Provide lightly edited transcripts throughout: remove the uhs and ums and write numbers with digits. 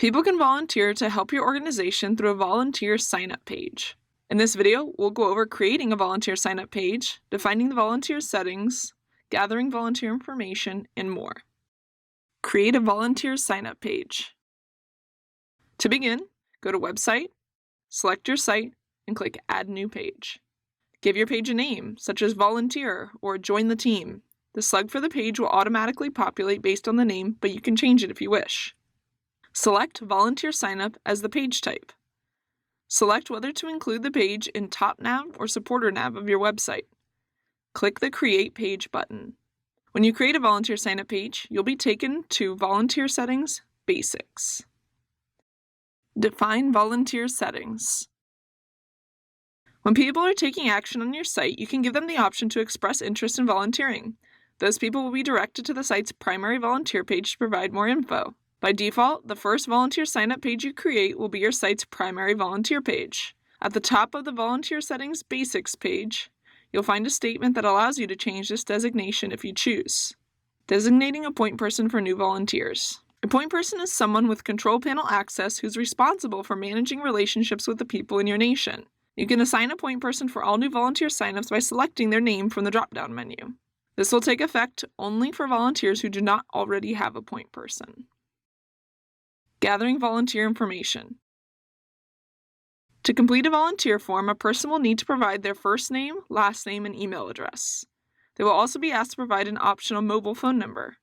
People can volunteer to help your organization through a volunteer sign-up page. In this video, we'll go over creating a volunteer sign-up page, defining the volunteer settings, gathering volunteer information, and more. Create a volunteer sign-up page. To begin, go to Website, select your site, and click Add New Page. Give your page a name, such as Volunteer or Join the Team. The slug for the page will automatically populate based on the name, but you can change it if you wish. Select Volunteer Sign-up as the page type. Select whether to include the page in Top Nav or Supporter Nav of your website. Click the Create Page button. When you create a volunteer sign-up page, you'll be taken to Volunteer Settings Basics. Define volunteer settings. When people are taking action on your site, you can give them the option to express interest in volunteering. Those people will be directed to the site's primary volunteer page to provide more info. By default, the first volunteer sign-up page you create will be your site's primary volunteer page. At the top of the Volunteer Settings Basics page, you'll find a statement that allows you to change this designation if you choose. Designating a point person for new volunteers. A point person is someone with control panel access who's responsible for managing relationships with the people in your nation. You can assign a point person for all new volunteer signups by selecting their name from the drop-down menu. This will take effect only for volunteers who do not already have a point person. Gathering volunteer information. To complete a volunteer form, a person will need to provide their first name, last name, and email address. They will also be asked to provide an optional mobile phone number.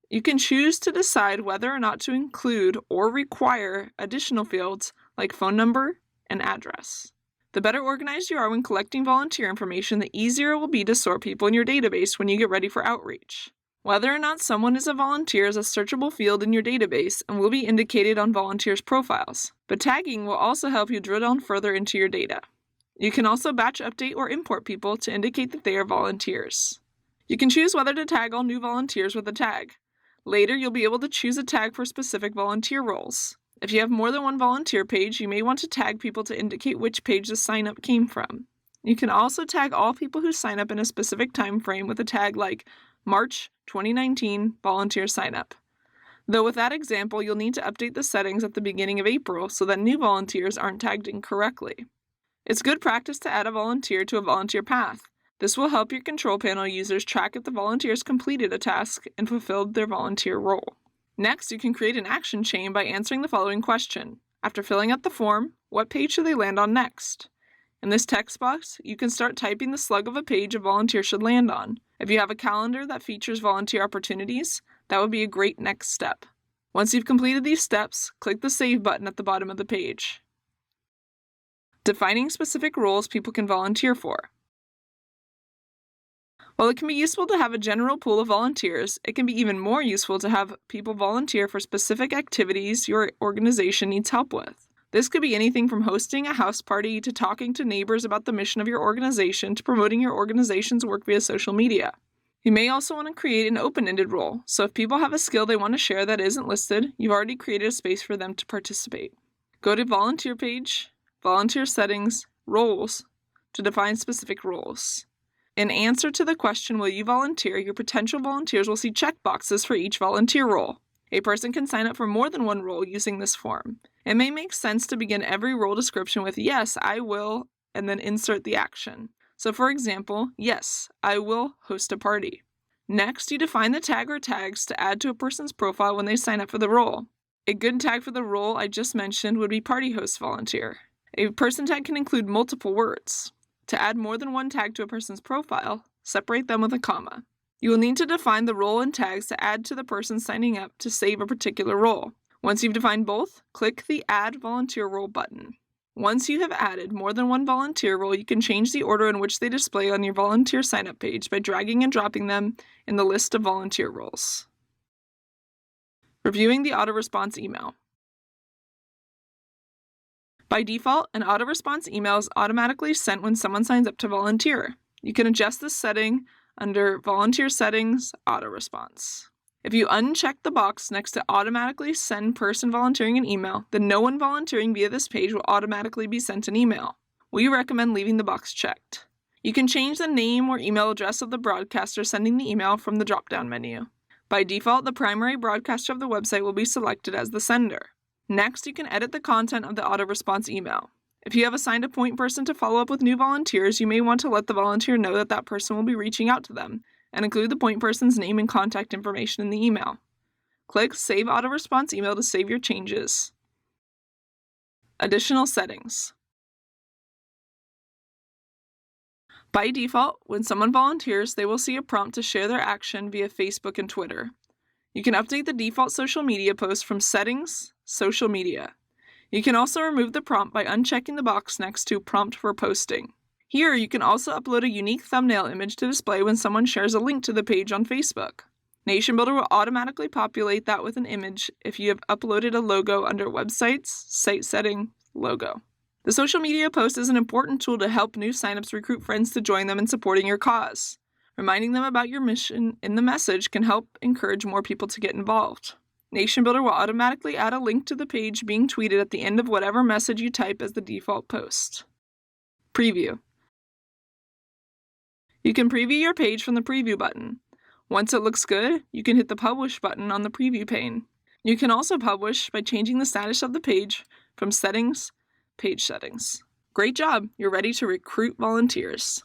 You can choose to decide whether or not to include or require additional fields like phone number and address. The better organized you are when collecting volunteer information, the easier it will be to sort people in your database when you get ready for outreach. Whether or not someone is a volunteer is a searchable field in your database and will be indicated on volunteers' profiles, but tagging will also help you drill down further into your data. You can also batch update or import people to indicate that they are volunteers. You can choose whether to tag all new volunteers with a tag. Later, you'll be able to choose a tag for specific volunteer roles. If you have more than one volunteer page, you may want to tag people to indicate which page the sign-up came from. You can also tag all people who sign up in a specific time frame with a tag like March 2019 volunteer sign-up. Though with that example, you'll need to update the settings at the beginning of April so that new volunteers aren't tagged incorrectly. It's good practice to add a volunteer to a volunteer path. This will help your control panel users track if the volunteers completed a task and fulfilled their volunteer role. Next, you can create an action chain by answering the following question. After filling out the form, what page should they land on next? In this text box, you can start typing the slug of a page a volunteer should land on. If you have a calendar that features volunteer opportunities, that would be a great next step. Once you've completed these steps, click the Save button at the bottom of the page. Defining specific roles people can volunteer for. While it can be useful to have a general pool of volunteers, it can be even more useful to have people volunteer for specific activities your organization needs help with. This could be anything from hosting a house party to talking to neighbors about the mission of your organization to promoting your organization's work via social media. You may also want to create an open-ended role, so if people have a skill they want to share that isn't listed, you've already created a space for them to participate. Go to Volunteer page, Volunteer Settings, Roles, to define specific roles. In answer to the question, will you volunteer, your potential volunteers will see checkboxes for each volunteer role. A person can sign up for more than one role using this form. It may make sense to begin every role description with yes, I will, and then insert the action. So for example, yes, I will host a party. Next, you define the tag or tags to add to a person's profile when they sign up for the role. A good tag for the role I just mentioned would be party host volunteer. A person tag can include multiple words. To add more than one tag to a person's profile, separate them with a comma. You will need to define the role and tags to add to the person signing up to save a particular role. Once you've defined both, click the Add Volunteer Role button. Once you have added more than one volunteer role, you can change the order in which they display on your volunteer sign-up page by dragging and dropping them in the list of volunteer roles. Reviewing the Autoresponse email. By default, an Autoresponse email is automatically sent when someone signs up to volunteer. You can adjust this setting under Volunteer Settings, Autoresponse. If you uncheck the box next to automatically send person volunteering an email, then no one volunteering via this page will automatically be sent an email. We recommend leaving the box checked. You can change the name or email address of the broadcaster sending the email from the drop-down menu. By default, the primary broadcaster of the website will be selected as the sender. Next, you can edit the content of the Autoresponse email. If you have assigned a point person to follow up with new volunteers, you may want to let the volunteer know that that person will be reaching out to them, and include the point person's name and contact information in the email. Click Save Autoresponse Email to save your changes. Additional settings. By default, when someone volunteers, they will see a prompt to share their action via Facebook and Twitter. You can update the default social media post from Settings, Social Media. You can also remove the prompt by unchecking the box next to Prompt for Posting. Here, you can also upload a unique thumbnail image to display when someone shares a link to the page on Facebook. NationBuilder will automatically populate that with an image if you have uploaded a logo under Websites, Site Setting, Logo. The social media post is an important tool to help new signups recruit friends to join them in supporting your cause. Reminding them about your mission in the message can help encourage more people to get involved. NationBuilder will automatically add a link to the page being tweeted at the end of whatever message you type as the default post. Preview. You can preview your page from the Preview button. Once it looks good, you can hit the Publish button on the Preview pane. You can also publish by changing the status of the page from Settings, Page Settings. Great job! You're ready to recruit volunteers.